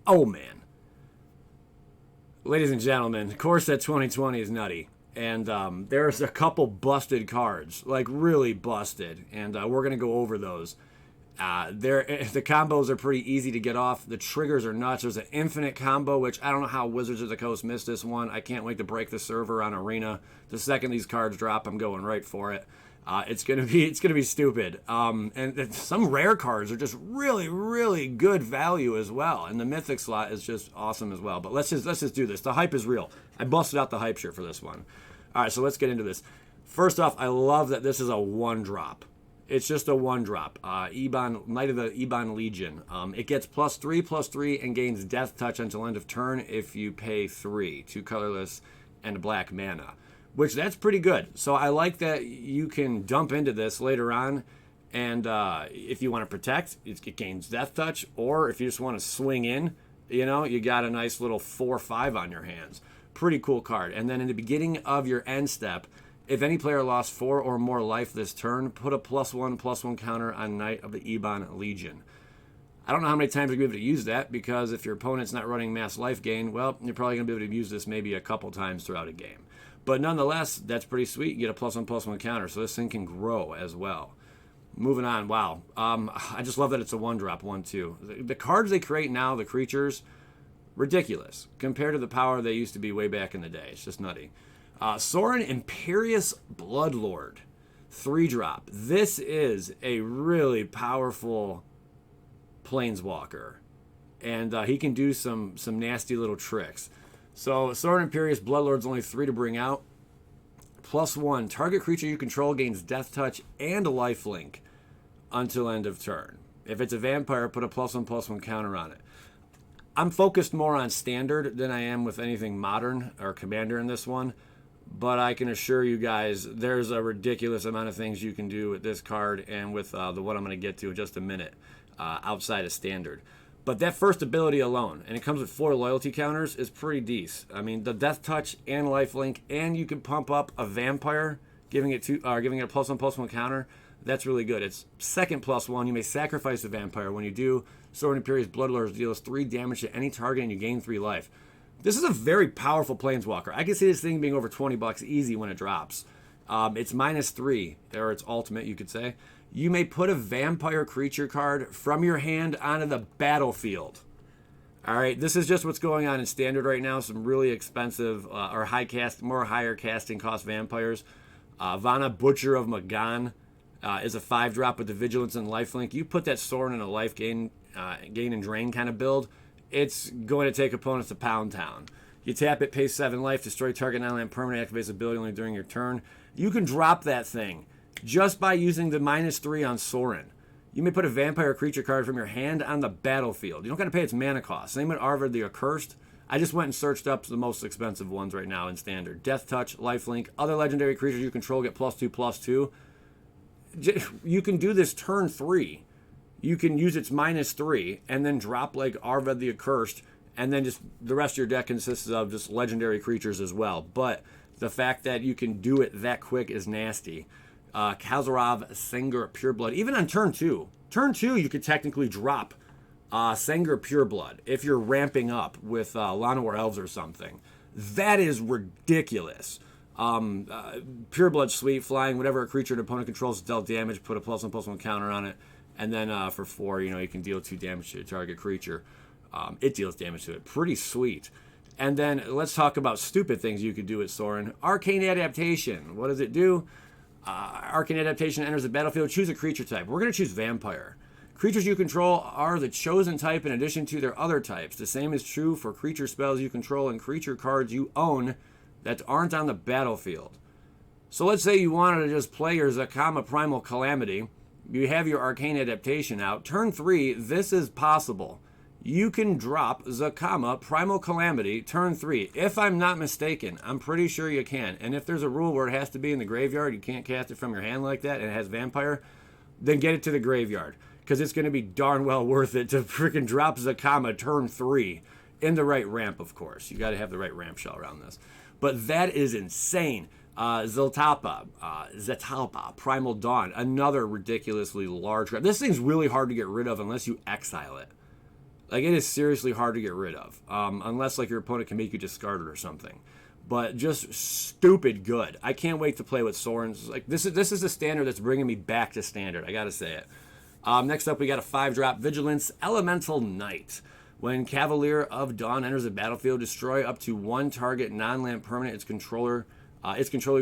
Oh, man. Ladies and gentlemen, Core Set 2020 is nutty. And there's a couple busted cards, like really busted. And we're going to go over those. The combos are pretty easy to get off. The triggers are nuts. There's an infinite combo, which I don't know how Wizards of the Coast missed this one. I can't wait to break the server on Arena. The second these cards drop, I'm going right for it. It's gonna be stupid. And some rare cards are just really, really good value as well. And the Mythic slot is just awesome as well. But let's just do this. The hype is real. I busted out the hype shirt for this one. All right, so let's get into this. First off, I love that this is a 1-drop. It's just a 1-drop. Ebon, Knight of the Ebon Legion. It gets +3/+3 and gains Death Touch until end of turn if you pay 3, 2 colorless and black mana, which that's pretty good. So I like that you can dump into this later on, and if you want to protect, it gains Death Touch, or if you just want to swing in, you got a nice little 4/5 on your hands. Pretty cool card. And then in the beginning of your end step, if any player lost 4 or more life this turn, put a +1/+1 counter on Knight of the Ebon Legion. I don't know how many times you're going to be able to use that, because if your opponent's not running mass life gain, well, you're probably going to be able to use this maybe a couple times throughout a game. But nonetheless, that's pretty sweet. You get a +1/+1 counter, so this thing can grow as well. Moving on, wow. I just love that it's a 1-drop, 1/2. The cards they create now, the creatures, ridiculous compared to the power they used to be way back in the day. It's just nutty. Sorin, Imperious Bloodlord, 3-drop. This is a really powerful planeswalker, and he can do some nasty little tricks. So Sorin, Imperious Bloodlord's only 3 to bring out. +1, target creature you control gains Death Touch and a lifelink until end of turn. If it's a vampire, put a +1/+1 counter on it. I'm focused more on standard than I am with anything modern or commander in this one. But I can assure you guys, there's a ridiculous amount of things you can do with this card and with the what I'm going to get to in just a minute outside of standard. But that first ability alone, and it comes with 4 loyalty counters, is pretty decent. I mean, the Death Touch and Lifelink, and you can pump up a Vampire, giving it a +1/+1 counter. That's really good. It's second +1. You may sacrifice a Vampire. When you do, Sorin, Imperious Bloodlord deals 3 damage to any target, and you gain 3 life. This is a very powerful Planeswalker. I can see this thing being over $20 easy when it drops. It's -3, or it's ultimate, you could say. You may put a vampire creature card from your hand onto the battlefield. All right, this is just what's going on in Standard right now. Some really expensive or higher casting cost vampires. Vana, Butcher of Magan, is a 5-drop with the Vigilance and Lifelink. You put that Sorin in a life gain and drain kind of build, it's going to take opponents to Pound Town. You tap it, pay 7 life, destroy target non-land permanent, activates ability only during your turn. You can drop that thing just by using the -3 on Sorin. You may put a vampire creature card from your hand on the battlefield. You don't got to pay its mana cost. Same with Arvid the Accursed. I just went and searched up the most expensive ones right now in Standard. Death Touch, Lifelink, other legendary creatures you control get +2/+2. You can do this turn 3. You can use its -3 and then drop like Arvid the Accursed, and then just the rest of your deck consists of just legendary creatures as well. But the fact that you can do it that quick is nasty. Khazarov, Sengir, Pureblood. Even on turn 2. Turn 2, you could technically drop Sengir Pureblood if you're ramping up with Llanowar Elves or something. That is ridiculous. Pureblood, sweet, flying, whatever a creature an opponent controls dealt damage, put a +1/+1 counter on it. And then for 4, you can deal 2 damage to a target creature. It deals damage to it. Pretty sweet. And then let's talk about stupid things you could do with Sorin. Arcane Adaptation. What does it do? Arcane Adaptation enters the battlefield. Choose a creature type. We're going to choose Vampire. Creatures you control are the chosen type in addition to their other types. The same is true for creature spells you control and creature cards you own that aren't on the battlefield. So let's say you wanted to just play your Zakama Primal Calamity. You have your Arcane Adaptation out. Turn 3, this is possible. You can drop Zakama Primal Calamity turn 3. If I'm not mistaken, I'm pretty sure you can. And if there's a rule where it has to be in the graveyard, you can't cast it from your hand like that, and it has Vampire, then get it to the graveyard. Because it's going to be darn well worth it to freaking drop Zakama turn 3. In the right ramp, of course. You got to have the right ramp shell around this. But that is insane. Zetalpa, Primal Dawn, another ridiculously large card. This thing's really hard to get rid of unless you exile it. Like, it is seriously hard to get rid of, unless like your opponent can make you discard it or something. But just stupid good. I can't wait to play with Sorin. Like, this is a standard that's bringing me back to standard. I gotta say it. Next up, we got a 5-drop Vigilance Elemental Knight. When Cavalier of Dawn enters the battlefield, destroy up to one target non-land permanent. Its controller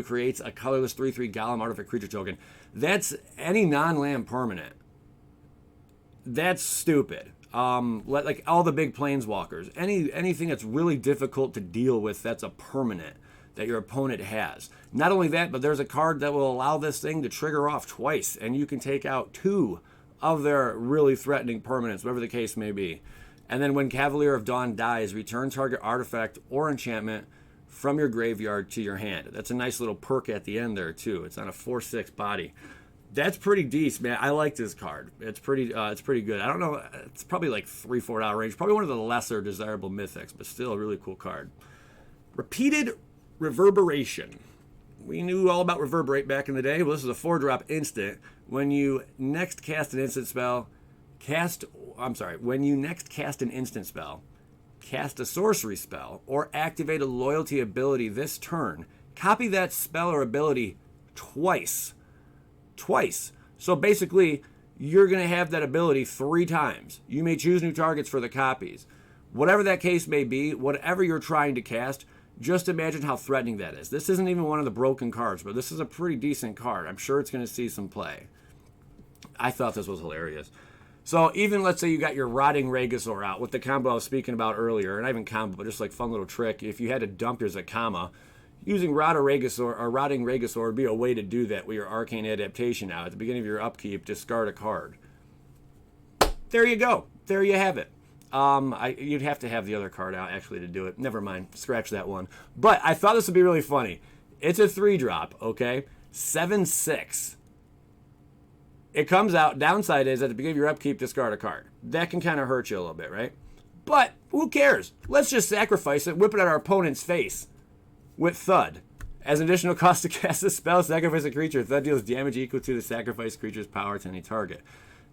creates a colorless 3/3 Golem artifact creature token. That's any non-land permanent. That's stupid. Like all the big planeswalkers, anything that's really difficult to deal with, that's a permanent that your opponent has. Not only that, but there's a card that will allow this thing to trigger off twice, and you can take out 2 of their really threatening permanents, whatever the case may be. And then when Cavalier of Dawn dies, return target artifact or enchantment from your graveyard to your hand. That's a nice little perk at the end there too. It's on a 4/6 body. That's pretty decent, man. I like this card. It's pretty good. I don't know. It's probably like $3-4 range. Probably one of the lesser desirable mythics, but still a really cool card. Repeated Reverberation. We knew all about Reverberate back in the day. Well, this is a 4-drop instant. When you next cast an instant spell, cast a sorcery spell, or activate a loyalty ability this turn, copy that spell or ability twice. So basically, you're going to have that ability 3 times. You may choose new targets for the copies. Whatever that case may be, whatever you're trying to cast, just imagine how threatening that is. This isn't even one of the broken cards, but this is a pretty decent card. I'm sure it's going to see some play. I thought this was hilarious. So even, let's say you got your Rotting Regisaur out with the combo I was speaking about earlier, and not even combo, but just like fun little trick. If you had to dump your Zakama, using Rotting Regisaur would be a way to do that with your Arcane Adaptation out. At the beginning of your upkeep, discard a card. There you go. There you have it. You'd have to have the other card out, actually, to do it. Never mind. Scratch that one. But I thought this would be really funny. It's a 3-drop, okay? 7/6. It comes out. Downside is, at the beginning of your upkeep, discard a card. That can kind of hurt you a little bit, right? But who cares? Let's just sacrifice it, whip it at our opponent's face with Thud. As an additional cost to cast a spell, sacrifice a creature. Thud deals damage equal to the sacrificed creature's power to any target.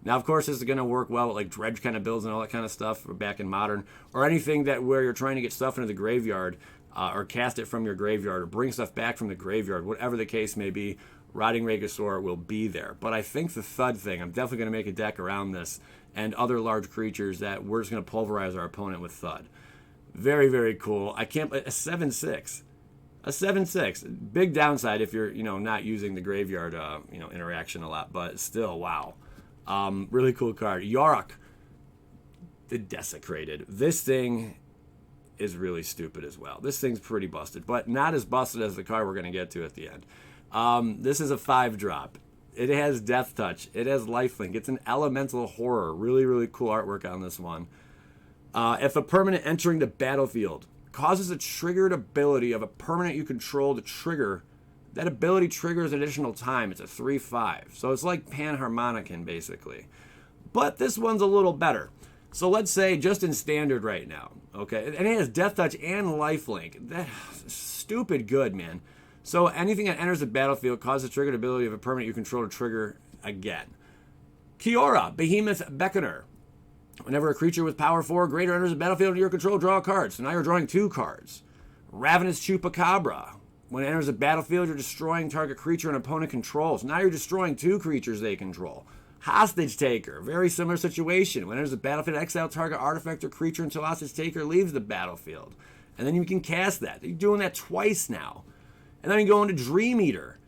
Now, of course, this is going to work well with like dredge kind of builds and all that kind of stuff back in Modern, or anything that where you're trying to get stuff into the graveyard, or cast it from your graveyard, or bring stuff back from the graveyard. Whatever the case may be, Rotting Regisaur will be there. But I think the Thud thing, I'm definitely going to make a deck around this and other large creatures that we're just going to pulverize our opponent with Thud. Very, very cool. A 7/6. A 7/6. Big downside if you're, not using the graveyard, interaction a lot, but still, wow. Really cool card. Yarok, the Desecrated. This thing is really stupid as well. This thing's pretty busted, but not as busted as the card we're going to get to at the end. This is a 5-drop. It has Death Touch. It has Lifelink. It's an elemental horror. Really, really cool artwork on this one. If a permanent entering the battlefield causes a triggered ability of a permanent you control to trigger, that ability triggers additional time. It's a 3/5. So it's like Panharmonicon, basically. But this one's a little better. So let's say just in standard right now, okay? And it has Death Touch and Lifelink. That's stupid good, man. So anything that enters the battlefield causes a triggered ability of a permanent you control to trigger again. Kiora, Behemoth Beckoner. Whenever a creature with power 4 or greater enters the battlefield under your control, draw a card. So now you're drawing 2 cards. Ravenous Chupacabra. When it enters the battlefield, you're destroying target creature an opponent controls. Now you're destroying 2 creatures they control. Hostage Taker. Very similar situation. When it enters the battlefield, exile target artifact or creature until Hostage Taker leaves the battlefield. And then you can cast that. You're doing that twice now. And then you go into Dream Eater,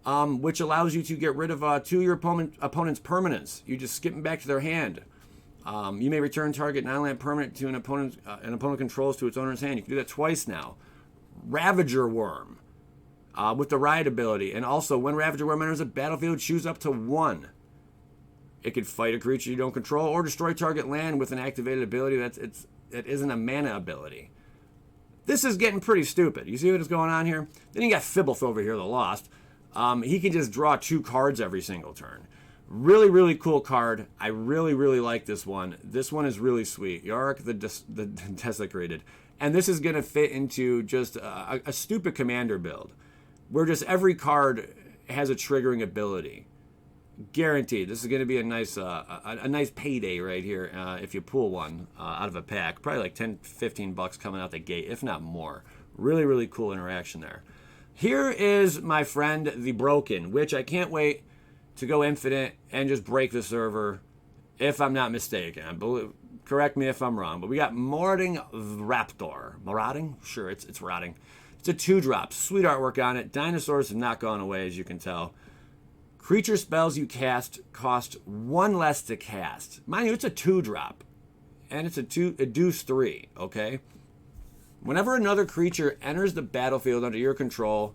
which allows you to get rid of 2 of your opponent's permanents. You just skip them back to their hand. You may return target non-land permanent to an opponent controls to its owner's hand. You can do that twice now. Ravager Worm with the Riot ability. And also, when Ravager Worm enters the battlefield, choose up to 1. It could fight a creature you don't control or destroy target land with an activated ability that isn't a mana ability. This is getting pretty stupid. You see what is going on here? Then you got Fibbleth over here, the Lost. He can just draw 2 cards every single turn. Really, really cool card. I really, really like this one. This one is really sweet. Yarok, the Desecrated. And this is going to fit into just a stupid commander build, where just every card has a triggering ability. Guaranteed. This is going to be a nice payday right here if you pull one out of a pack. Probably like 10, 15 bucks coming out the gate, if not more. Really, really cool interaction there. Here is my friend the Broken, which I can't wait to go infinite and just break the server, if I'm not mistaken. Correct me if I'm wrong, but we got Marauding Raptor. Marauding? Sure, it's rotting. It's a 2-drop. Sweet artwork on it. Dinosaurs have not gone away, as you can tell. Creature spells you cast cost 1 less to cast. Mind you, it's a 2-drop. And it's a deuce 3, okay? Whenever another creature enters the battlefield under your control,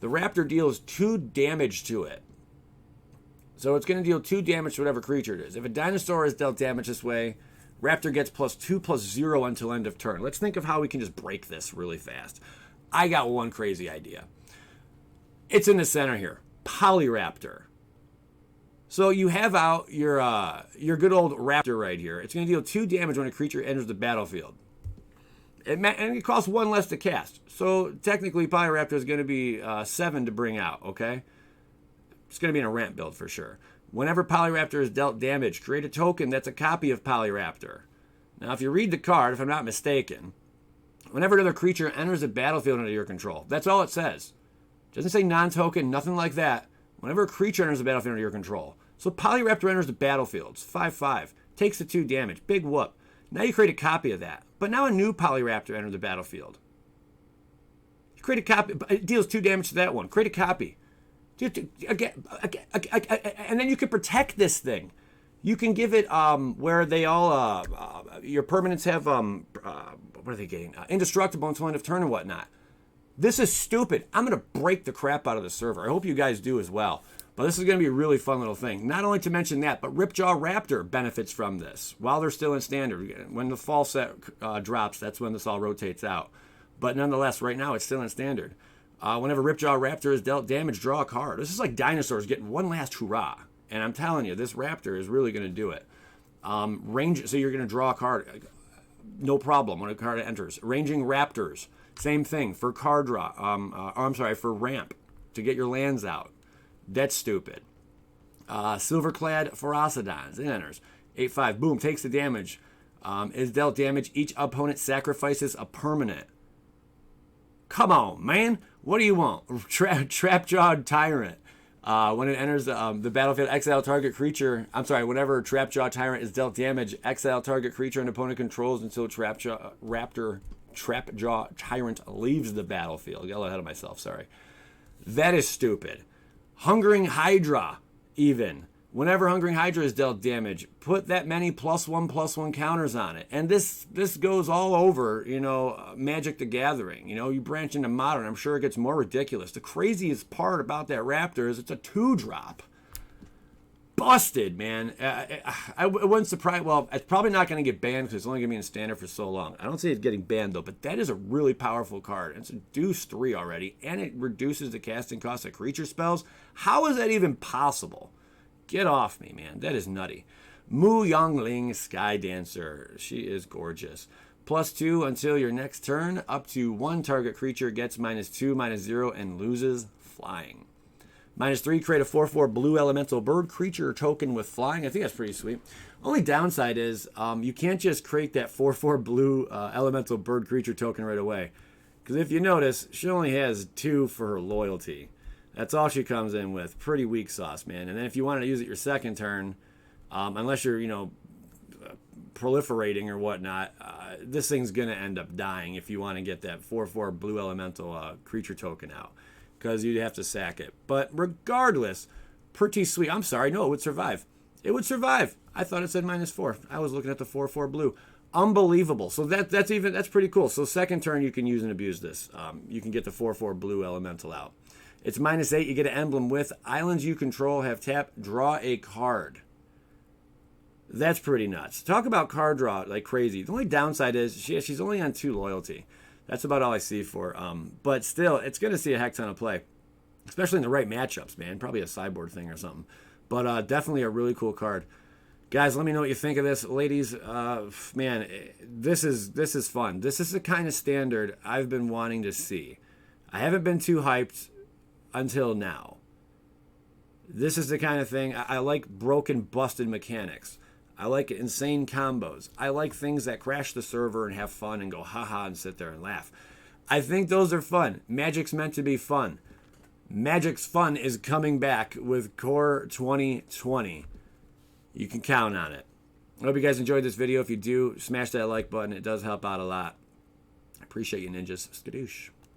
the Raptor deals 2 damage to it. So it's going to deal 2 damage to whatever creature it is. If a dinosaur is dealt damage this way, Raptor gets +2/+0 until end of turn. Let's think of how we can just break this really fast. I got one crazy idea. It's in the center here. Polyraptor. So you have out your good old Raptor right here. It's going to deal 2 damage when a creature enters the battlefield. And it costs 1 less to cast. So technically Polyraptor is going to be 7 to bring out, okay? It's going to be in a ramp build for sure. Whenever Polyraptor is dealt damage, create a token that's a copy of Polyraptor. Now if you read the card, if I'm not mistaken, whenever another creature enters the battlefield under your control, that's all it says. It doesn't say non-token, nothing like that. Whenever a creature enters the battlefield under your control. So Polyraptor enters the battlefield. It's 5/5. Takes the 2 damage. Big whoop. Now you create a copy of that. But now a new Polyraptor enters the battlefield. You create a copy. It deals 2 damage to that one. Create a copy. Again, and then you can protect this thing. You can give it where they all your permanents have what are they getting? Indestructible until end of turn and whatnot. This is stupid. I'm gonna break the crap out of the server. I hope you guys do as well. But this is gonna be a really fun little thing. Not only to mention that, but Ripjaw Raptor benefits from this while they're still in standard. When the fall set drops, that's when this all rotates out. But nonetheless, right now it's still in standard. Whenever Ripjaw Raptor is dealt damage, draw a card. This is like dinosaurs getting one last hurrah. And I'm telling you, this Raptor is really going to do it. Range, so you're going to draw a card. No problem when a card enters. Ranging Raptors, same thing for card draw. For ramp to get your lands out. That's stupid. Silverclad Ferocidons, it enters. 8/5, boom, takes the damage. Is dealt damage. Each opponent sacrifices a permanent. Come on, man. What do you want? Trapjawed Tyrant. When it enters the battlefield, exile target creature. Whenever Trapjaw Tyrant is dealt damage, exile target creature an opponent controls until Trapjaw Tyrant leaves the battlefield. I got ahead of myself, sorry. That is stupid. Hungering Hydra, even. Whenever Hungering Hydra is dealt damage, put that many +1/+1 counters on it. And this goes all over, Magic the Gathering. You branch into Modern, I'm sure it gets more ridiculous. The craziest part about that Raptor is it's a 2-drop. Busted, man. I wouldn't surprise. Well, it's probably not going to get banned because it's only going to be in standard for so long. I don't see it getting banned, though. But that is a really powerful card. It's a deuce 3 already. And it reduces the casting cost of creature spells. How is that even possible? Get off me, man. That is nutty. Mu Yanling Sky Dancer. She is gorgeous. +2 until your next turn. Up to 1 target creature gets -2/-0 and loses flying. -3, create a 4/4 blue elemental bird creature token with flying. I think that's pretty sweet. Only downside is you can't just create that 4/4 blue elemental bird creature token right away. Because if you notice, she only has 2 for her loyalty. That's all she comes in with. Pretty weak sauce, man. And then if you wanted to use it your second turn, unless you're, proliferating or whatnot, this thing's going to end up dying if you want to get that 4/4 blue elemental creature token out. Because you'd have to sack it. But regardless, pretty sweet. I'm sorry. No, it would survive. It would survive. I thought it said -4. I was looking at the 4/4 blue. Unbelievable. So that's pretty cool. So second turn you can use and abuse this. You can get the 4/4 blue elemental out. It's -8. You get an emblem with islands you control have tap, draw a card. That's pretty nuts. Talk about card draw like crazy. The only downside is she's only on 2 loyalty. That's about all I see for. But still, it's going to see a heck ton of play, especially in the right matchups, man. Probably a sideboard thing or something. But definitely a really cool card. Guys, let me know what you think of this. Ladies, man, this is fun. This is the kind of standard I've been wanting to see. I haven't been too hyped until now. This is the kind of thing I like. Broken, busted mechanics. I like insane combos. I like things that crash the server and have fun and go haha and sit there and laugh. I think those are fun. Magic's meant to be fun. Magic's fun is coming back with Core 2020. You can count on it. I hope you guys enjoyed this video. If you do, smash that like button. It does help out a lot. I appreciate you, ninjas. Skadoosh.